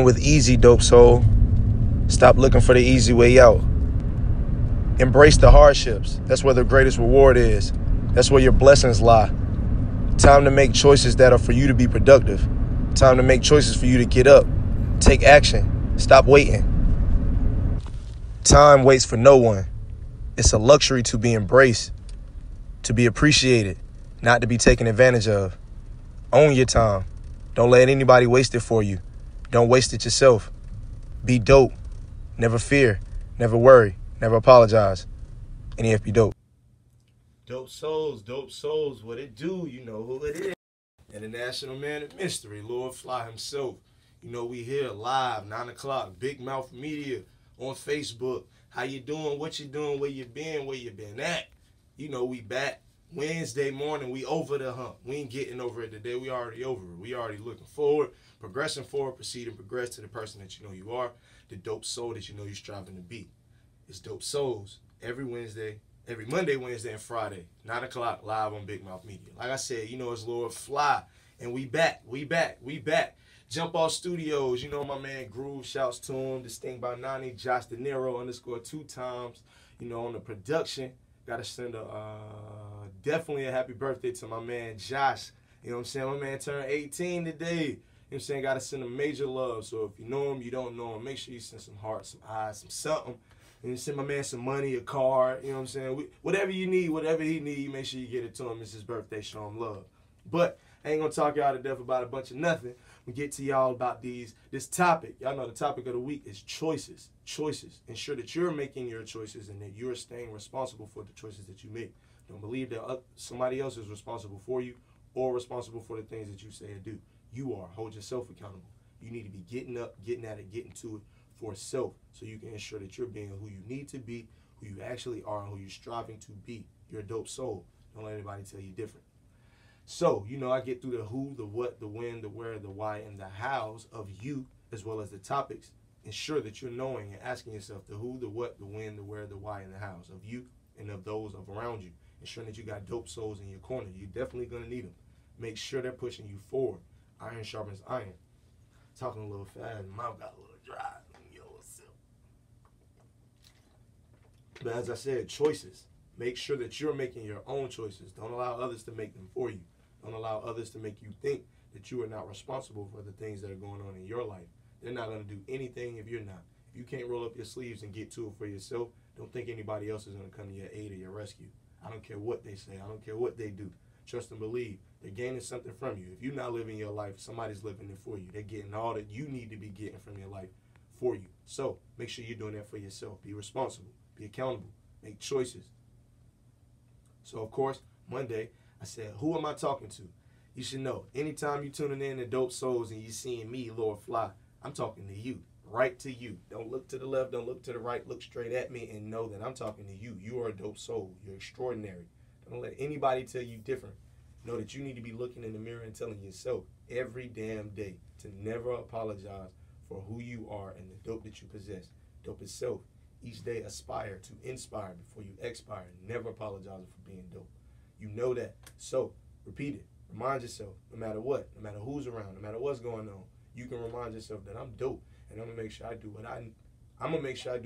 with easy, dope soul. Stop looking for the easy way out. Embrace the hardships. That's where the greatest reward is. That's where your blessings lie. Time to make choices that are for you to be productive. Time to make choices for you to get up. Take action. Stop waiting. Time waits for no one. It's a luxury to be embraced, to be appreciated, not to be taken advantage of. Own your time. Don't let anybody waste it for you. Don't waste it yourself. Be dope. Never fear. Never worry. Never apologize. NEFB dope. Dope souls, what it do? You know who it is. International man of mystery, Lord Phly himself. You know we here live, 9 o'clock, Big Mouth Media on Facebook. How you doing? What you doing? Where you been at? You know we back. Wednesday morning, we over the hump. We ain't getting over it today. We already over it. We already looking forward, progressing forward, proceed and progress to the person that you know you are, the dope soul that you know you're striving to be. It's Dope Souls every Monday, Wednesday, and Friday, 9 o'clock, live on Big Mouth Media. Like I said, you know it's Lord Phly, and we back. Jump Off Studios, you know my man Groove, shouts to him. This thing by Nnani, Josh De Niro _2 times. You know, on the production, gotta send definitely a happy birthday to my man Josh. You know what I'm saying? My man turned 18 today. You know what I'm saying? Gotta send him major love. So if you know him, you don't know him, make sure you send some hearts, some eyes, some something. And send my man some money, a car, you know what I'm saying? Whatever you need, whatever he need, make sure you get it to him. It's his birthday, show him love. But I ain't gonna talk y'all to death about a bunch of nothing. We get to y'all about this topic. Y'all know the topic of the week is choices. Choices. Ensure that you're making your choices and that you're staying responsible for the choices that you make. Don't believe that somebody else is responsible for you or responsible for the things that you say or do. You are. Hold yourself accountable. You need to be getting up, getting at it, getting to it for self, so you can ensure that you're being who you need to be, who you actually are, and who you're striving to be. You're a dope soul. Don't let anybody tell you different. So, you know, I get through the who, the what, the when, the where, the why, and the hows of you, as well as the topics. Ensure that you're knowing and asking yourself the who, the what, the when, the where, the why, and the hows of you and of those around you. Ensuring that you got dope souls in your corner. You're definitely going to need them. Make sure they're pushing you forward. Iron sharpens iron. Talking a little fast, mouth got a little dry. But as I said, choices. Make sure that you're making your own choices. Don't allow others to make them for you. Don't allow others to make you think that you are not responsible for the things that are going on in your life. They're not going to do anything if you're not. If you can't roll up your sleeves and get to it for yourself, don't think anybody else is going to come to your aid or your rescue. I don't care what they say. I don't care what they do. Trust and believe. They're gaining something from you. If you're not living your life, somebody's living it for you. They're getting all that you need to be getting from your life for you. So make sure you're doing that for yourself. Be responsible. Be accountable. Make choices. So, of course, Monday, I said, who am I talking to? You should know, anytime you're tuning in to Dope Souls and you're seeing me, Lord Phly, I'm talking to you, right to you. Don't look to the left, don't look to the right, look straight at me and know that I'm talking to you. You are a dope soul. You're extraordinary. Don't let anybody tell you different. Know that you need to be looking in the mirror and telling yourself every damn day to never apologize for who you are and the dope that you possess. Dope itself. Each day aspire to inspire before you expire. Never apologize for being dope. You know that. So, repeat it. Remind yourself, no matter what, no matter who's around, no matter what's going on, you can remind yourself that I'm dope and I'm gonna make sure I do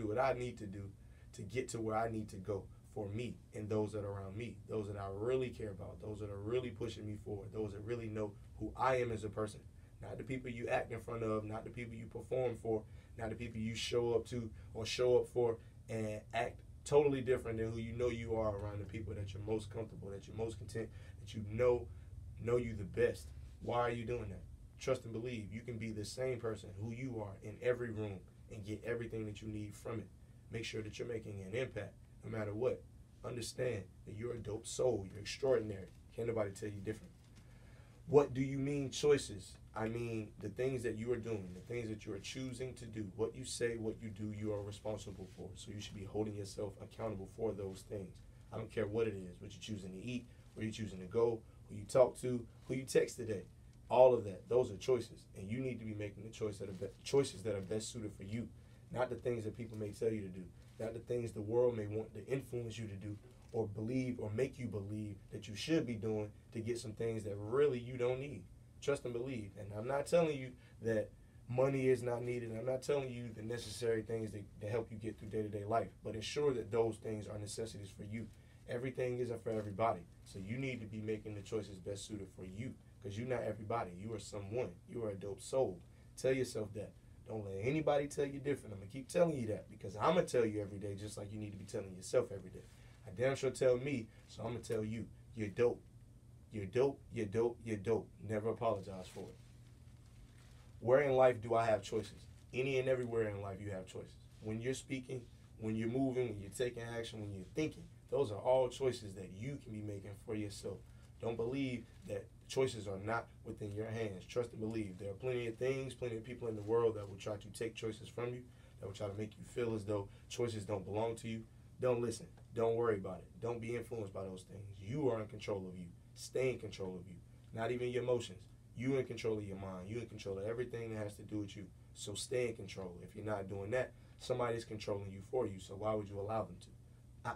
what I need to do to get to where I need to go for me and those that are around me, those that I really care about, those that are really pushing me forward, those that really know who I am as a person. Not the people you act in front of, not the people you perform for, not the people you show up to or show up for and act totally different than who you know you are around the people that you're most comfortable, that you're most content, that you know you the best. Why are you doing that? Trust and believe. You can be the same person who you are in every room and get everything that you need from it. Make sure that you're making an impact no matter what. Understand that you're a dope soul. You're extraordinary. Can't nobody tell you different. What do you mean choices? I mean the things that you are doing, the things that you are choosing to do. What you say, what you do, you are responsible for. So you should be holding yourself accountable for those things. I don't care what it is, what you're choosing to eat, where you're choosing to go, who you talk to, who you text today. All of that, those are choices. And you need to be making the choices that are best suited for you. Not the things that people may tell you to do. Not the things the world may want to influence you to do or believe or make you believe that you should be doing to get some things that really you don't need. Trust and believe. And I'm not telling you that Money is not needed. I'm not telling you the necessary things that help you get through day-to-day life, but ensure that those things are necessities for you. Everything isn't for everybody, so you need to be making the choices best suited for you, because you're not everybody. You are someone. You are a dope soul. Tell yourself that. Don't let anybody tell you different. I'm going to keep telling you that, because I'm going to tell you every day, just like you need to be telling yourself every day. I damn sure tell me, so I'm going to tell you, you're dope. You're dope, you're dope, you're dope. Never apologize for it. Where in life do I have choices? Any and everywhere in life you have choices. When you're speaking, when you're moving, when you're taking action, when you're thinking, those are all choices that you can be making for yourself. Don't believe that choices are not within your hands. Trust and believe. There are plenty of things, plenty of people in the world that will try to take choices from you, that will try to make you feel as though choices don't belong to you. Don't listen. Don't worry about it. Don't be influenced by those things. You are in control of you. Stay in control of you. Not even your emotions. You in control of your mind. You in control of everything that has to do with you. So stay in control. If you're not doing that, somebody's controlling you for you. So why would you allow them to?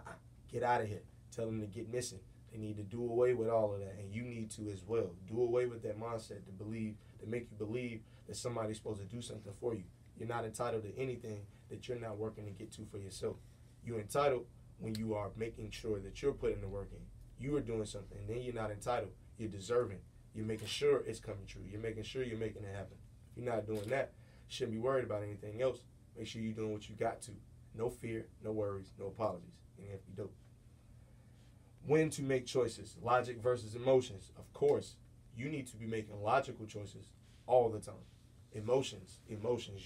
Get out of here. Tell them to get missing. They need to do away with all of that, and you need to as well. Do away with that mindset to make you believe that somebody's supposed to do something for you. You're not entitled to anything that you're not working to get to for yourself. You're entitled when you are making sure that you're putting the work in. You are doing something, then you're not entitled. You're deserving. You're making sure it's coming true. You're making sure you're making it happen. If you're not doing that, you shouldn't be worried about anything else. Make sure you're doing what you got to. No fear, no worries, no apologies. And if you don't. When to make choices, logic versus emotions. Of course, you need to be making logical choices all the time. Emotions.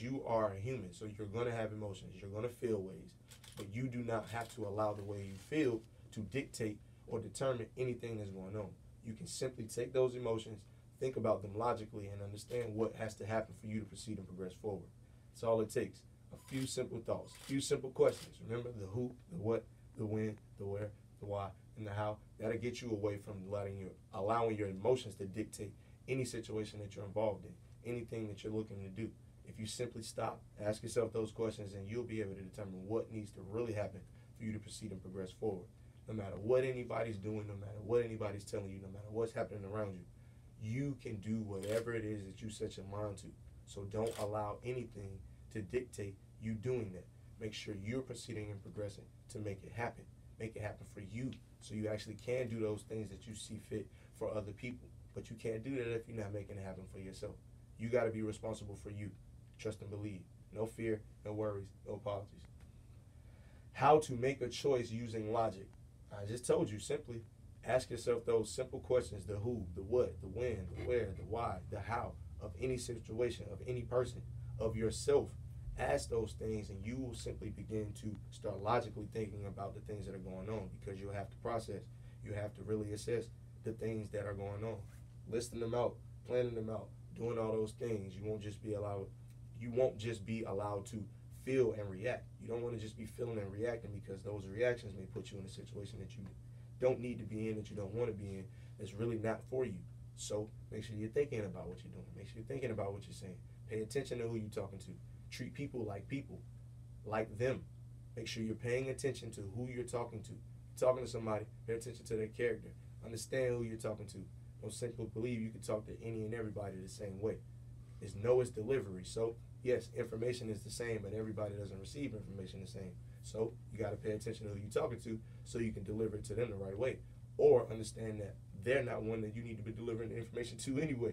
You are a human, so you're going to have emotions. You're going to feel ways. But you do not have to allow the way you feel to dictate or determine anything that's going on. You can simply take those emotions, think about them logically, and understand what has to happen for you to proceed and progress forward. That's all it takes. A few simple thoughts, a few simple questions. Remember the who, the what, the when, the where, the why, and the how. That'll get you away from allowing your emotions to dictate any situation that you're involved in, anything that you're looking to do. If you simply stop, ask yourself those questions, and you'll be able to determine what needs to really happen for you to proceed and progress forward. No matter what anybody's doing, no matter what anybody's telling you, no matter what's happening around you, you can do whatever it is that you set your mind to. So don't allow anything to dictate you doing that. Make sure you're proceeding and progressing to make it happen. Make it happen for you, so you actually can do those things that you see fit for other people. But you can't do that if you're not making it happen for yourself. You got to be responsible for you. Trust and believe. No fear, no worries, no apologies. How to make a choice using logic. I just told you, simply ask yourself those simple questions: the who, the what, the when, the where, the why, the how of any situation, of any person, of yourself. Ask those things, and you will simply begin to start logically thinking about the things that are going on, because you'll have to process. You have to really assess the things that are going on, listing them out, planning them out, doing all those things. You won't just be allowed to feel and react. You don't want to just be feeling and reacting, because those reactions may put you in a situation that you don't need to be in, that you don't want to be in, that's really not for you. So make sure you're thinking about what you're doing. Make sure you're thinking about what you're saying. Pay attention to who you're talking to. Treat people, like them. Make sure you're paying attention to who you're talking to. You're talking to somebody, pay attention to their character. Understand who you're talking to. Don't simply believe you can talk to any and everybody the same way. It's delivery. So yes, information is the same, but everybody doesn't receive information the same. So you got to pay attention to who you're talking to, so you can deliver it to them the right way. Or understand that they're not one that you need to be delivering the information to anyway.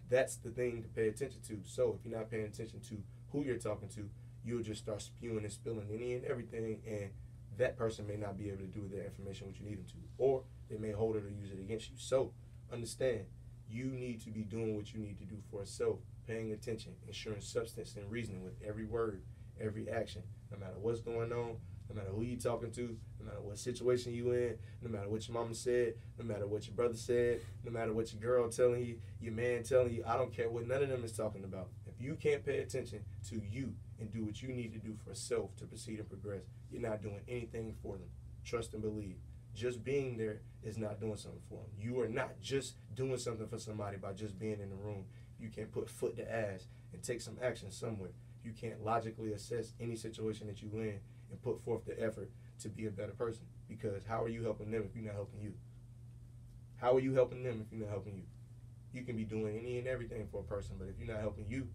That's the thing to pay attention to. So if you're not paying attention to who you're talking to, you'll just start spewing and spilling any and everything, and that person may not be able to do with their information what you need them to, or they may hold it or use it against you. So understand, you need to be doing what you need to do for yourself, paying attention, ensuring substance and reasoning with every word, every action, no matter what's going on, no matter who you're talking to, no matter what situation you in, no matter what your mama said, no matter what your brother said, no matter what your girl telling you, your man telling you. I don't care what none of them is talking about. If you can't pay attention to you and do what you need to do for self to proceed and progress, you're not doing anything for them. Trust and believe. Just being there is not doing something for them. You are not just doing something for somebody by just being in the room. You can't put foot to ass and take some action somewhere. You can't logically assess any situation that you in and put forth the effort to be a better person. Because how are you helping them if you're not helping you? How are you helping them if you're not helping you? You can be doing any and everything for a person, but if you're not helping you,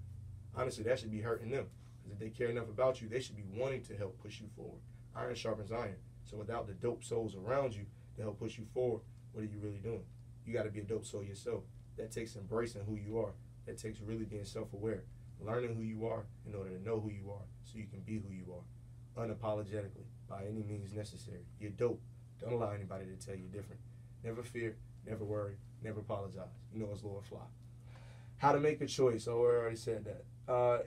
honestly, that should be hurting them. Because if they care enough about you, they should be wanting to help push you forward. Iron sharpens iron. So without the dope souls around you to help push you forward, what are you really doing? You got to be a dope soul yourself. That takes embracing who you are. That takes really being self-aware, learning who you are in order to know who you are so you can be who you are, unapologetically, by any means necessary. You're dope. Don't allow anybody to tell you different. Never fear, never worry, never apologize. You know it's Lord Phly. How to make a choice. Oh, I already said that.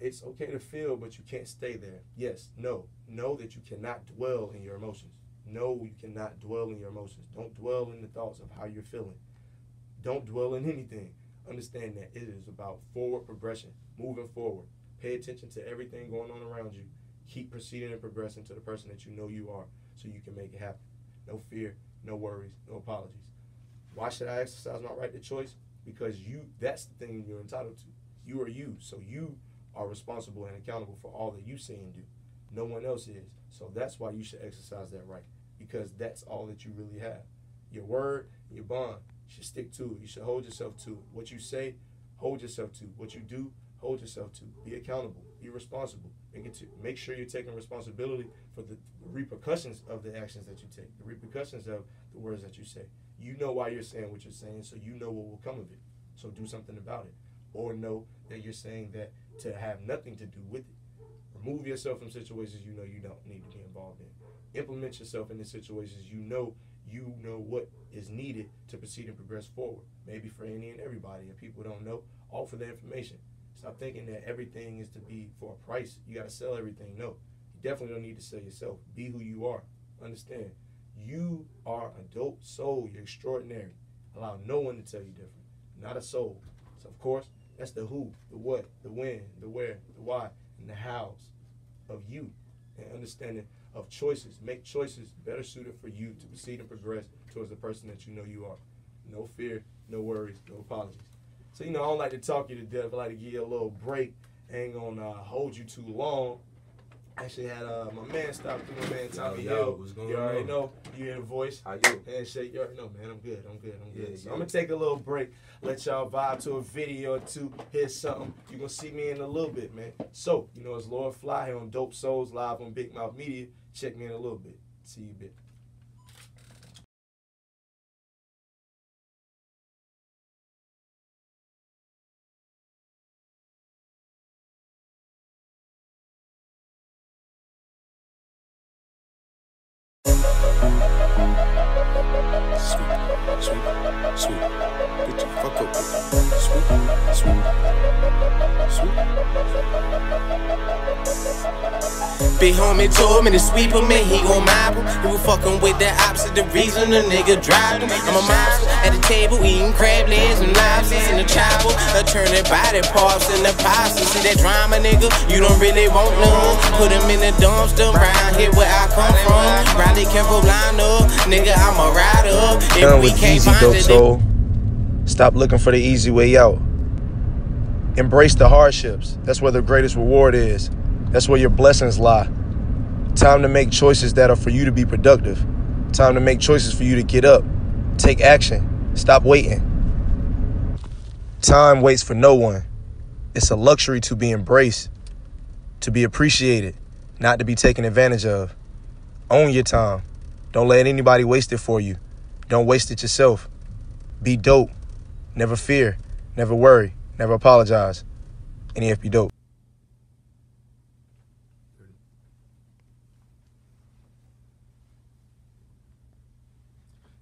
It's okay to feel, but you can't stay there. Yes, no. Know that you cannot dwell in your emotions. No, you cannot dwell in your emotions. Don't dwell in the thoughts of how you're feeling. Don't dwell in anything. Understand that it is about forward progression, moving forward. Pay attention to everything going on around you. Keep proceeding and progressing to the person that you know you are so you can make it happen. No fear, no worries, no apologies. Why should I exercise my right to choice? Because that's the thing you're entitled to. You are you, so you are responsible and accountable for all that you say and do. No one else is. So that's why you should exercise that right, because that's all that you really have. Your word, your bond. You should stick to it. You should hold yourself to it. What you say, hold yourself to. What you do, hold yourself to. Be accountable. Be responsible. Make sure you're taking responsibility for the repercussions of the actions that you take, the repercussions of the words that you say. You know why you're saying what you're saying, so you know what will come of it. So do something about it. Or know that you're saying that to have nothing to do with it. Remove yourself from situations you know you don't need to be involved in. Implement yourself in the situations you know what is needed to proceed and progress forward. Maybe for any and everybody. If people don't know, offer the information. Stop thinking that everything is to be for a price. You got to sell everything. No, you definitely don't need to sell yourself. Be who you are. Understand, you are a dope soul. You're extraordinary. Allow no one to tell you different. Not a soul. So, of course, that's the who, the what, the when, the where, the why, and the hows of you. And understanding of choices. Make choices better suited for you to proceed and progress towards the person that you know you are. No fear, no worries, no apologies. So, I don't like to talk you to death. I like to give you a little break. I ain't going to hold you too long. I actually had my man stop through, my man Tommy Hill. What's going you already on? know. You hear the voice. How you? Handshake. You already know, man. I'm good. Yeah, So I'm going to take a little break. Let y'all vibe to a video or two. Hear something. You're going to see me in a little bit, man. So, it's Lord Phly here on Dope Souls live on Big Mouth Media. Check me in a little bit. See you a bit. Sweet. Get your fuck up. Sweet. Big homie told me to sweep him and he gon' mop him. He was fucking with the opposite, the reason the nigga dropped him. I'm a monster at the table eating crab legs and lobsters in the chopper. Turning body parts in the pasta. See that drama, nigga? You don't really want none. Put him in the dumpster round here where I come from. Riley careful line up, nigga, I'm a rider. Done with easy, dope soul. Stop looking for the easy way out. Embrace the hardships. That's where the greatest reward is. That's where your blessings lie. Time to make choices that are for you to be productive. Time to make choices for you to get up. Take action. Stop waiting. Time waits for no one. It's a luxury to be embraced, to be appreciated, not to be taken advantage of. Own your time. Don't let anybody waste it for you. Don't waste it yourself. Be dope. Never fear. Never worry. Never apologize. And EF be dope.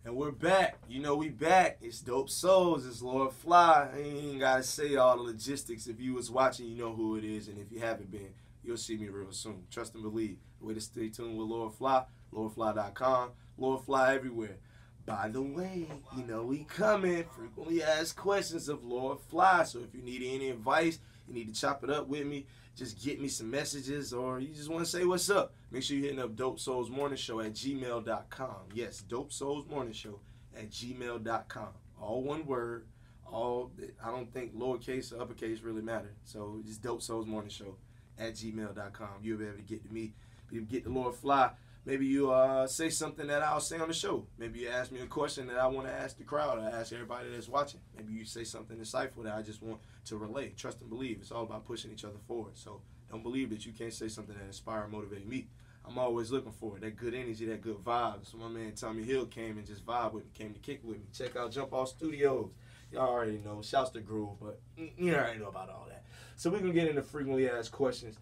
And we're back. We back. It's Dope Souls. It's Lord Phly. I ain't got to say all the logistics. If you was watching, you know who it is. And if you haven't been, you'll see me real soon. Trust and believe. The way to stay tuned with Lord Phly, LordPhly.com, Lord Phly everywhere. By the way, we coming. Frequently asked questions of Lord Phly. So if you need any advice, you need to chop it up with me, just get me some messages, or you just want to say what's up, make sure you're hitting up Dope Souls Morning Show at gmail.com. Yes, Dope Souls Morning Show at gmail.com. All one word. I don't think lowercase or uppercase really matter. So just Dope Souls Morning Show at gmail.com. You'll be able to get to me. You get to Lord Phly Maybe you say something that I'll say on the show. Maybe you ask me a question that I want to ask the crowd or ask everybody that's watching. Maybe you say something insightful that I just want to relate. Trust and believe. It's all about pushing each other forward. So don't believe that you can't say something that inspire and motivate me. I'm always looking for it. That good energy, that good vibe. So my man Tommy Hill came and just vibe with me, came to kick with me. Check out Jump Off Studios. Y'all already know. Shouts to Groove, but you already know about all that. So we're going to get into frequently asked questions.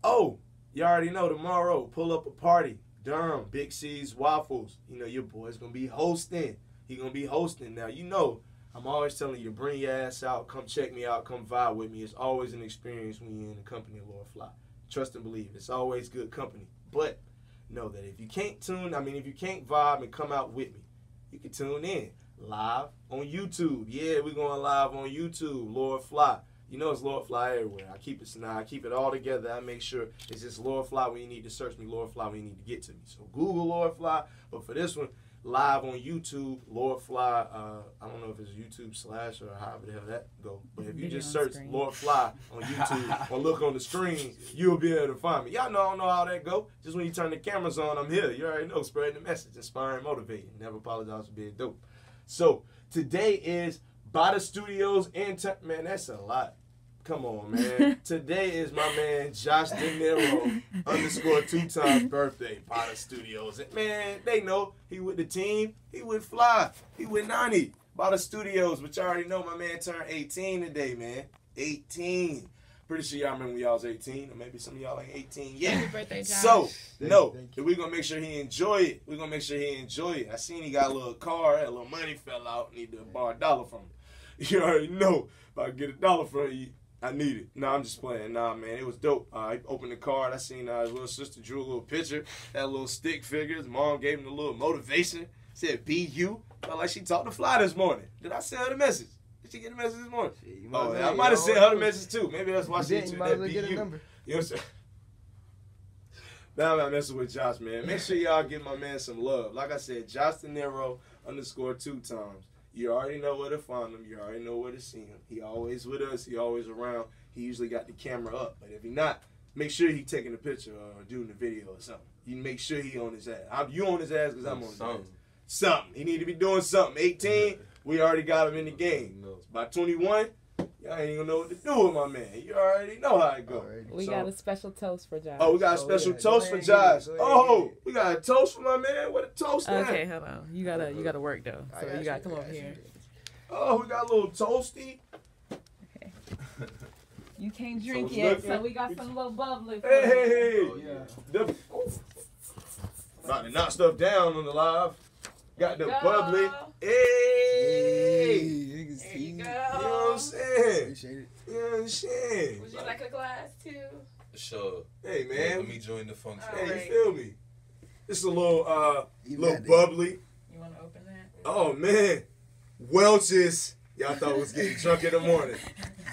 Oh, you already know tomorrow, pull up a party. Durham, Big C's Waffles. You know, your boy's going to be hosting. He going to be hosting. Now, you know, I'm always telling you to bring your ass out. Come check me out. Come vibe with me. It's always an experience when you're in the company of Lord Phly. Trust and believe. It's always good company. But know that if you can't if you can't vibe and come out with me, you can tune in live on YouTube. Yeah, we're going live on YouTube, Lord Phly. You know it's Lord Phly everywhere. I keep it all together. I make sure it's just Lord Phly when you need to search me, Lord Phly when you need to get to me. So Google Lord Phly, but for this one, live on YouTube, Lord Phly. I don't know if it's YouTube / or however the hell that go. But if you just search Lord Phly on YouTube or look on the screen, you'll be able to find me. Y'all know I don't know how that go. Just when you turn the cameras on, I'm here. You already know, spreading the message, inspiring, motivating. Never apologize for being dope. So today is Nwabata Studios Intern. Man, that's a lot. Come on, man. Today is my man Josh De Niro _2 birthday. Nwabata Studios. And man, they know he with the team. He with Phly. He with Nnani. Nwabata Studios, but y'all already know my man turned 18 today, man. 18. Pretty sure y'all remember when y'all was 18, or maybe some of y'all ain't 18 yet. Happy birthday, Josh. So, no, we're going to make sure he enjoy it. We're going to make sure he enjoy it. I seen he got a little car, a little money fell out, need to borrow $1 from him. You already know, if I get $1 from you, I need it. No, I'm just playing. Nah, man, it was dope. I opened the card. I seen his little sister drew a little picture, had a little stick figure. His mom gave him a little motivation. Said, be you. Felt like she talked to Phly this morning. Did I send her the message? Did she get the message this morning? I might have sent her the message too. Maybe that's why she did that. Be you. You know what I'm saying? Now I'm not messing with Josh, man. Make sure y'all give my man some love. Like I said, Josh De Niro _2. You already know where to find him. You already know where to see him. He always with us. He always around. He usually got the camera up. But if he not, make sure he taking a picture or doing the video or something. You make sure he on his ass. You on his ass because I'm on his ass. Something. He need to be doing something. 18, we already got him in the game. By 21, y'all ain't gonna know what to do with my man. You already know how it go. We got a special toast for Josh. Oh, we got a special toast for Josh. Oh, we got a toast for my man. What a toast at? Okay, hold on. You gotta work though. So you gotta come over here. Oh, we got a little toasty. Okay. You can't drink yet, so we got some little bubbly. Hey. About to knock stuff down on the live. Got the bubbly. Hey. There you go. You know what I'm saying? Appreciate it. You know what I'm saying? Would you like a glass too? Sure. Hey, man. Let me join the function. Hey, you feel me? This is a little bubbly. You want to open that? Oh, man. Welch's. Y'all thought it was getting drunk in the morning.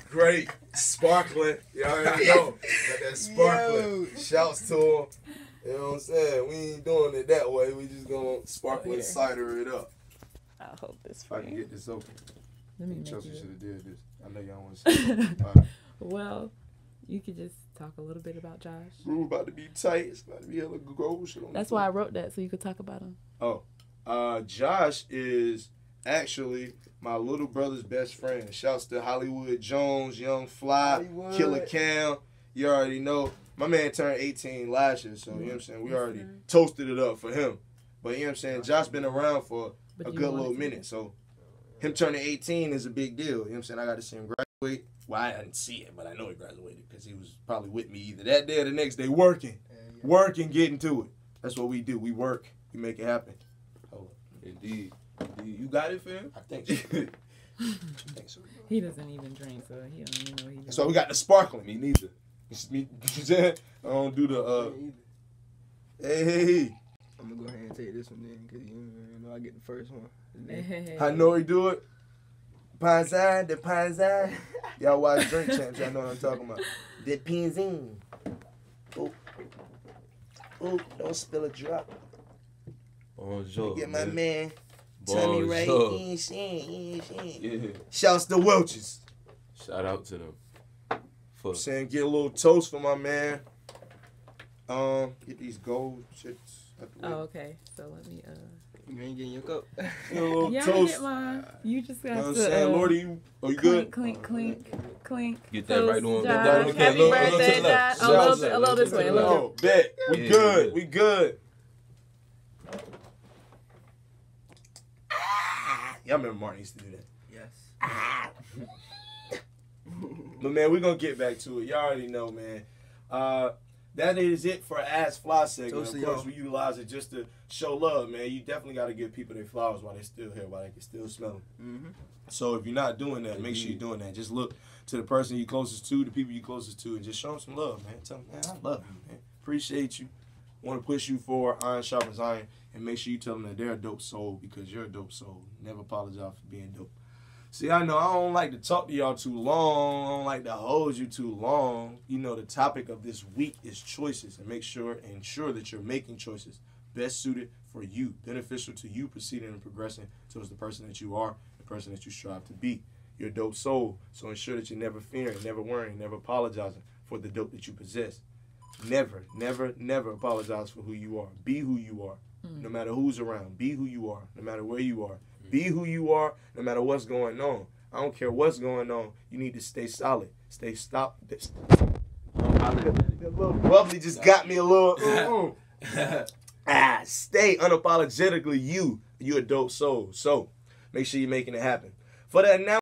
Great. Sparkling. Y'all already know. Got that sparkling. Shouts to him. You know what I'm saying? We ain't doing it that way. We just gonna sparkling cider it up. I'll hold this If for I can you. get this open. Let me Chelsea make should you. have did this. I know y'all want to see it. Well, you could just talk a little bit about Josh. Groove about to be tight. It's about to be hella gross. That's why I wrote that, so you could talk about him. Oh. Josh is actually my little brother's best friend. Shouts to Hollywood Jones, Young Phly, Killer Cam. You already know. My man turned 18 last year, so you know what I'm saying? We already toasted it up for him. But you know what I'm saying? Josh been around for a good little minute, so him turning 18 is a big deal. You know what I'm saying? I got to see him graduate. Well, I didn't see it, but I know he graduated because he was probably with me either that day or the next day working. Working, getting to it. That's what we do. We work. We make it happen. Oh, Indeed. You got it, fam? I think so. I think so. He doesn't even drink, so he don't even know what he's doing. So we got the sparkling. Me neither. I don't do the, hey. I'm gonna go ahead and take this one then, because you know I get the first one. Hey. I know he do it. Panzine, the Panzine. Y'all watch Drink Champs, y'all know what I'm talking about. The Pinzine. Oh, don't spill a drop. Bonjour. Get my man. Tell me right. Bonjour. Yeah. Shouts to Welch's. Shout out to them. I'm saying get a little toast for my man. Get these gold shits. Oh, okay. So let me You ain't getting your cup. You know, a little yeah, I toast. get mine. You just got You know what I'm to saying? Lordy, you good? clink, Get that right on. Josh. Get that on. Happy Little birthday, to the left. Josh. A little this way. A little. No, bet. We Yeah, good. yeah. We good. Y'all remember Martin used to do that. Yes. But man, we're gonna get back to it. Y'all already know, man. That is it for Ask Fly segment. Toast Of to course, y'all. we utilize it just to show love, man. You definitely got to give people their flowers while they're still here, while they can still smell them. Mm-hmm. So if you're not doing that, make sure you're doing that. Just look to the person you closest to, the people you closest to, and just show them some love, man. Tell them, man, I love you, man. Appreciate you. Want to push you forward, iron sharpens iron, and make sure you tell them that they're a dope soul because you're a dope soul. Never apologize for being dope. See, I know I don't like to talk to y'all too long. I don't like to hold you too long. You know, the topic of this week is choices, and ensure that you're making choices best suited for you, beneficial to you proceeding and progressing towards the person that you are, the person that you strive to be. You're a dope soul, so ensure that you're never fearing, never worrying, never apologizing for the dope that you possess. Never, never, never apologize for who you are. Be who you are, no matter who's around. Be who you are, no matter where you are. Be who you are, no matter what's going on. I don't care what's going on. You need to stay solid. Stay stop. That little bubbly just got me a little. Stay unapologetically you. You're a dope soul. So make sure you're making it happen. For the announcement.